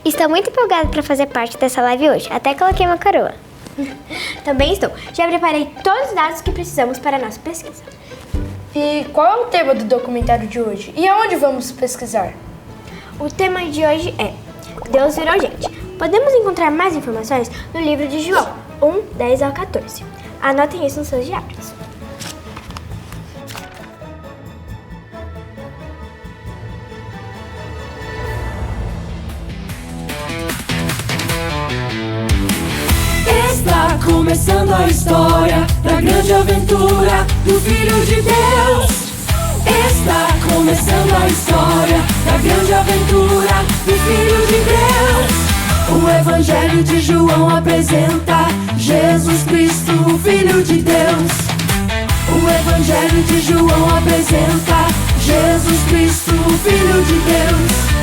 Estou muito empolgada para fazer parte dessa live hoje. Até coloquei uma coroa. Também estou. Já preparei todos os dados que precisamos para a nossa pesquisa. E qual é o tema do documentário de hoje? E aonde vamos pesquisar? O tema de hoje é Deus virou gente. Podemos encontrar mais informações no livro de João 1, 10 ao 14. Anotem isso nos seus diários. Está começando a história da grande aventura do Filho de Deus. Está começando a história da grande aventura do Filho de Deus. O Evangelho de João apresenta Jesus Cristo, o Filho de Deus. O Evangelho de João apresenta Jesus Cristo, o Filho de Deus.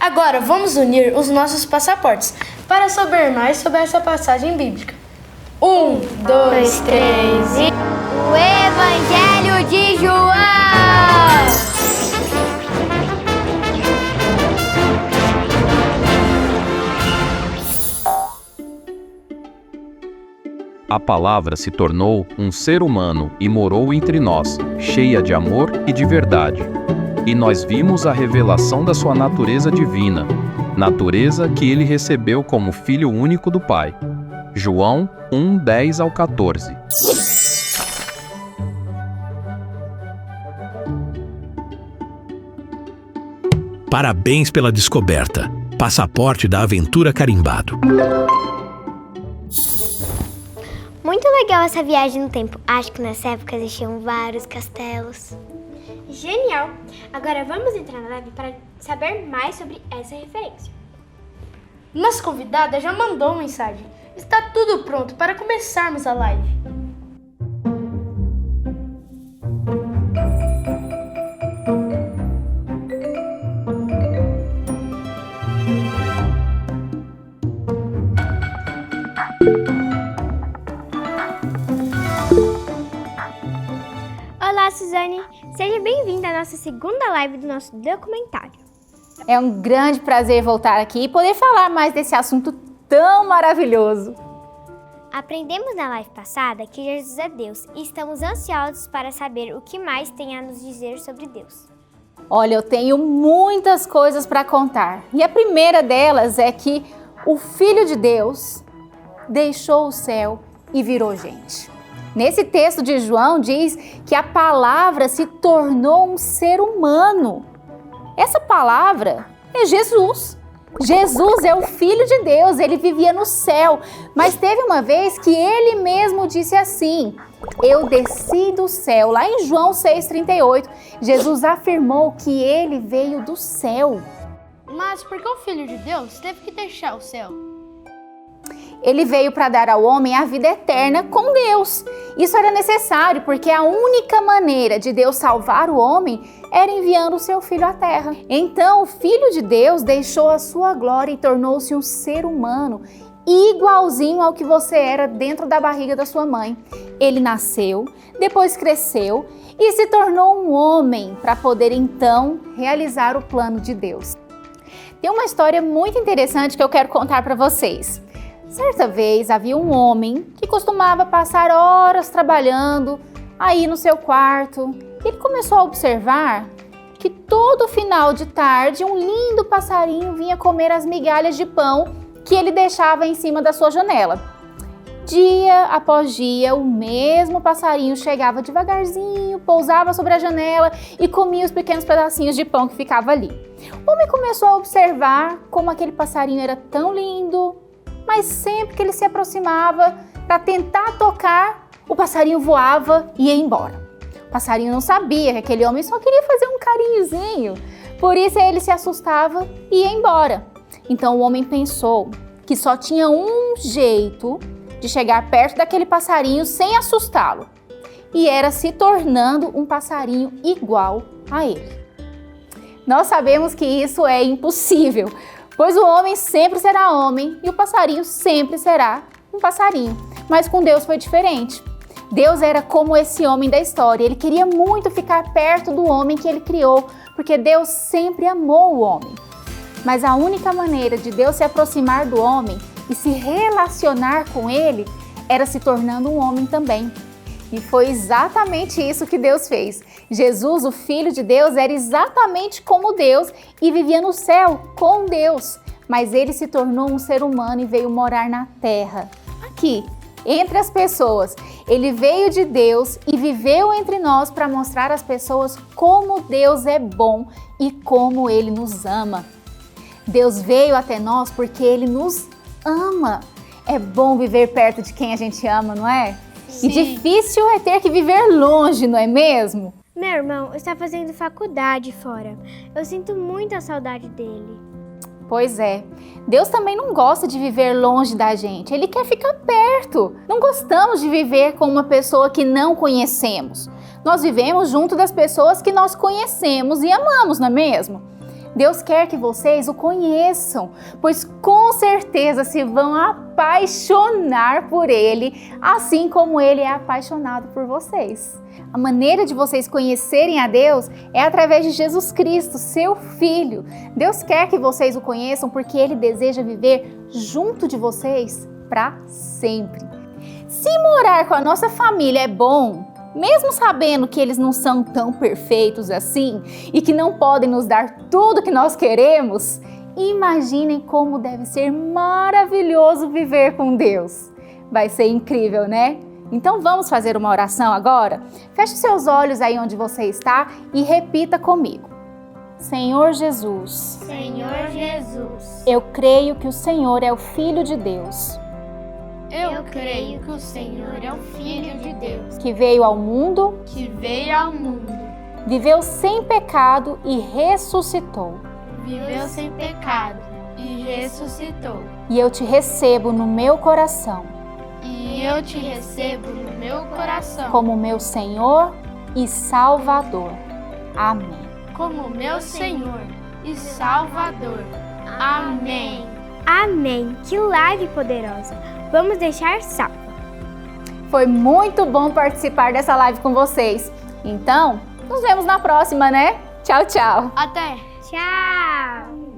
Agora vamos unir os nossos passaportes para saber mais sobre essa passagem bíblica. 1, 2, 3 e... O Evangelho de João! A palavra se tornou um ser humano e morou entre nós, cheia de amor e de verdade. E nós vimos a revelação da sua natureza divina, natureza que ele recebeu como Filho único do Pai. João 1, 10 ao 14. Parabéns pela descoberta. Passaporte da aventura carimbado. Muito legal essa viagem no tempo. Acho que nessa época existiam vários castelos. Genial! Agora vamos entrar na live para saber mais sobre essa referência. Nossa convidada já mandou mensagem. Está tudo pronto para começarmos a live. Olá, Suzane! Seja bem-vinda à nossa segunda live do nosso documentário. É um grande prazer voltar aqui e poder falar mais desse assunto tão maravilhoso. Aprendemos na live passada que Jesus é Deus e estamos ansiosos para saber o que mais tem a nos dizer sobre Deus. Olha, eu tenho muitas coisas para contar. E a primeira delas é que o Filho de Deus deixou o céu e virou gente. Nesse texto de João diz que a palavra se tornou um ser humano. Essa palavra é Jesus. Jesus é o Filho de Deus, ele vivia no céu, mas teve uma vez que ele mesmo disse assim: eu desci do céu. Lá em João 6,38, Jesus afirmou que ele veio do céu. Mas por que o Filho de Deus teve que deixar o céu? Ele veio para dar ao homem a vida eterna com Deus. Isso era necessário porque a única maneira de Deus salvar o homem era enviando o seu filho à terra. Então o Filho de Deus deixou a sua glória e tornou-se um ser humano igualzinho ao que você era dentro da barriga da sua mãe. Ele nasceu, depois cresceu e se tornou um homem para poder então realizar o plano de Deus. Tem uma história muito interessante que eu quero contar para vocês. Certa vez havia um homem que costumava passar horas trabalhando aí no seu quarto. Ele começou a observar que todo final de tarde um lindo passarinho vinha comer as migalhas de pão que ele deixava em cima da sua janela. Dia após dia, o mesmo passarinho chegava devagarzinho, pousava sobre a janela e comia os pequenos pedacinhos de pão que ficava ali. O homem começou a observar como aquele passarinho era tão lindo, mas sempre que ele se aproximava para tentar tocar, o passarinho voava e ia embora. O passarinho não sabia que aquele homem só queria fazer um carinhozinho, por isso ele se assustava e ia embora. Então o homem pensou que só tinha um jeito de chegar perto daquele passarinho sem assustá-lo, e era se tornando um passarinho igual a ele. Nós sabemos que isso é impossível, pois o homem sempre será homem e o passarinho sempre será um passarinho. Mas com Deus foi diferente. Deus era como esse homem da história. Ele queria muito ficar perto do homem que ele criou, porque Deus sempre amou o homem. Mas a única maneira de Deus se aproximar do homem e se relacionar com ele era se tornando um homem também. E foi exatamente isso que Deus fez. Jesus, o Filho de Deus, era exatamente como Deus e vivia no céu com Deus. Mas ele se tornou um ser humano e veio morar na terra, aqui, entre as pessoas. Ele veio de Deus e viveu entre nós para mostrar às pessoas como Deus é bom e como Ele nos ama. Deus veio até nós porque Ele nos ama. É bom viver perto de quem a gente ama, não é? Sim. E difícil é ter que viver longe, não é mesmo? Meu irmão está fazendo faculdade fora. Eu sinto muita saudade dele. Pois é, Deus também não gosta de viver longe da gente, Ele quer ficar perto. Não gostamos de viver com uma pessoa que não conhecemos. Nós vivemos junto das pessoas que nós conhecemos e amamos, não é mesmo? Deus quer que vocês o conheçam, pois com certeza se vão apaixonar por Ele, assim como Ele é apaixonado por vocês. A maneira de vocês conhecerem a Deus é através de Jesus Cristo, seu Filho. Deus quer que vocês o conheçam porque Ele deseja viver junto de vocês para sempre. Se morar com a nossa família é bom, mesmo sabendo que eles não são tão perfeitos assim e que não podem nos dar tudo que nós queremos, imaginem como deve ser maravilhoso viver com Deus. Vai ser incrível, né? Então vamos fazer uma oração agora? Feche seus olhos aí onde você está e repita comigo. Senhor Jesus. Senhor Jesus. Eu creio que o Senhor é o Filho de Deus. Eu creio que o Senhor é o Filho de Deus, Que veio ao mundo, viveu sem pecado e ressuscitou. viveu sem pecado e ressuscitou. E eu te recebo no meu coração E eu te recebo no meu coração como meu Senhor e Salvador. Amém. como meu Senhor e Salvador. Amém. Amém. Que live poderosa. Vamos deixar salva. Foi muito bom participar dessa live com vocês. Então, nos vemos na próxima, né? Tchau, tchau. Até! Tchau.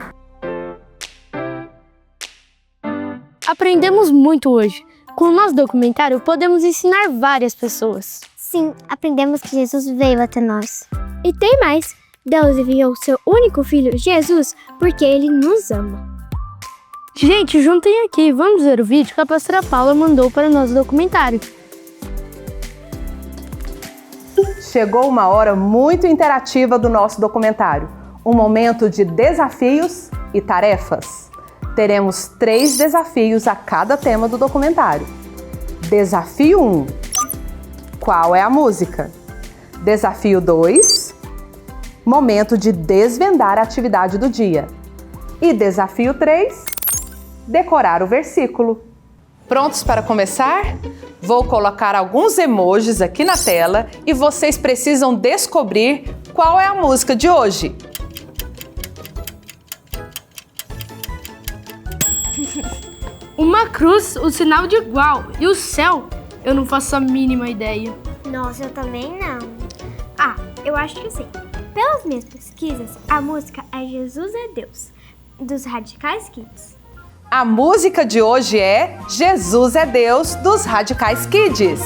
Aprendemos muito hoje. Com o nosso documentário, podemos ensinar várias pessoas. Sim, aprendemos que Jesus veio até nós. E tem mais. Deus enviou seu único filho, Jesus, porque ele nos ama. Gente, juntem aqui, vamos ver o vídeo que a pastora Paula mandou para o nosso documentário. Chegou uma hora muito interativa do nosso documentário, um momento de desafios e tarefas. Teremos 3 desafios a cada tema do documentário. Desafio 1. Qual é a música? Desafio 2. Momento de desvendar a atividade do dia. E desafio 3. Decorar o versículo. Prontos para começar? Vou colocar alguns emojis aqui na tela e vocês precisam descobrir qual é a música de hoje. Uma cruz, o sinal de igual. E o céu? Eu não faço a mínima ideia. Nossa, eu também não. Ah, eu acho que sim. Pelas minhas pesquisas, a música é Jesus é Deus, dos Radicais Kids. A música de hoje é Jesus é Deus, dos Radicais Kids.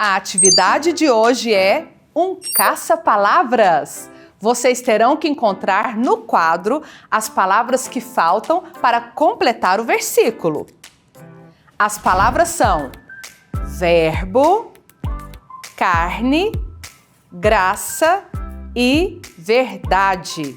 A atividade de hoje é um caça-palavras. vocês terão que encontrar no quadro as palavras que faltam para completar o versículo. As palavras são verbo, carne, graça e verdade.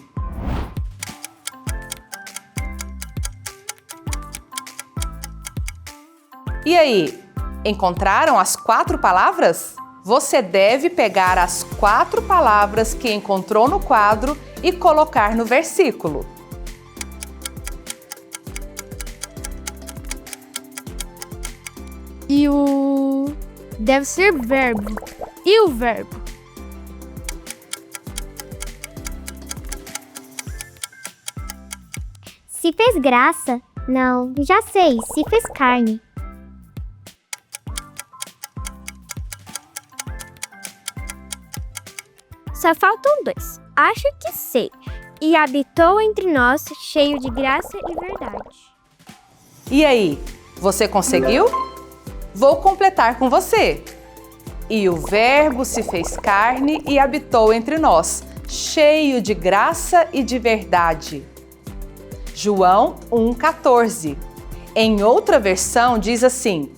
E aí, encontraram as 4 palavras? Você deve pegar as 4 palavras que encontrou no quadro e colocar no versículo. E o... deve ser verbo. E o verbo? Se fez graça? Não, já sei, se fez carne. Só faltam 2. Acho que sei. E habitou entre nós, cheio de graça e verdade. E aí, você conseguiu? Vou completar com você. E o Verbo se fez carne e habitou entre nós, cheio de graça e de verdade. João 1,14. Em outra versão diz assim: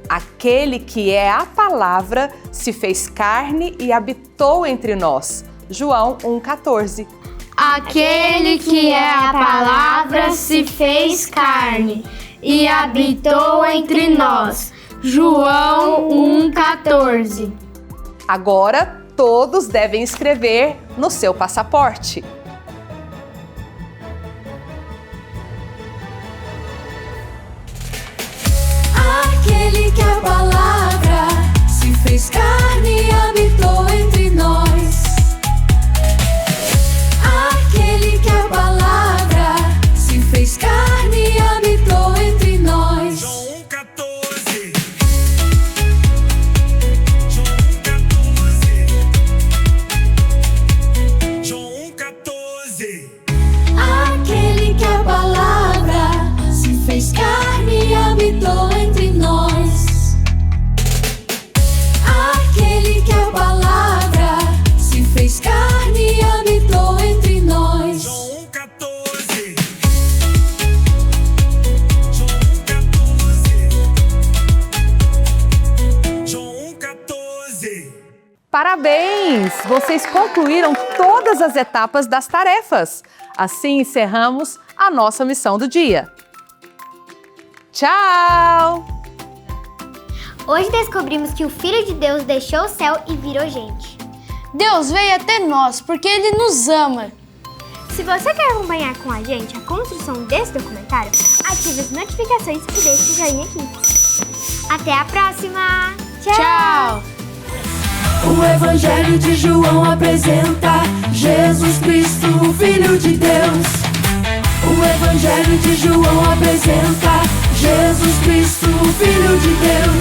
aquele que é a palavra se fez carne e habitou entre nós. João 1,14. Aquele que é a palavra se fez carne e habitou entre nós. João 1,14. Agora todos devem escrever no seu passaporte. Aquele que a palavra se fez carne e habitou entre nós. Aquele que a palavra se fez carne e habitou entre nós. João 1,14. João 1,14. Aquele que a palavra se fez carne e habitou entre nós. Aquele que a palavra se fez carne e habitou entre nós. João 1,14. João 1,14. Parabéns! Vocês concluíram todas as etapas das tarefas. Assim encerramos a nossa missão do dia. Tchau! Hoje descobrimos que o Filho de Deus deixou o céu e virou gente. Deus veio até nós porque Ele nos ama. Se você quer acompanhar com a gente a construção desse documentário, ative as notificações e deixe o joinha aqui. Até a próxima! Tchau! O Evangelho de João apresenta Jesus Cristo, o Filho de Deus. O Evangelho de João apresenta Jesus Cristo, o Filho de Deus.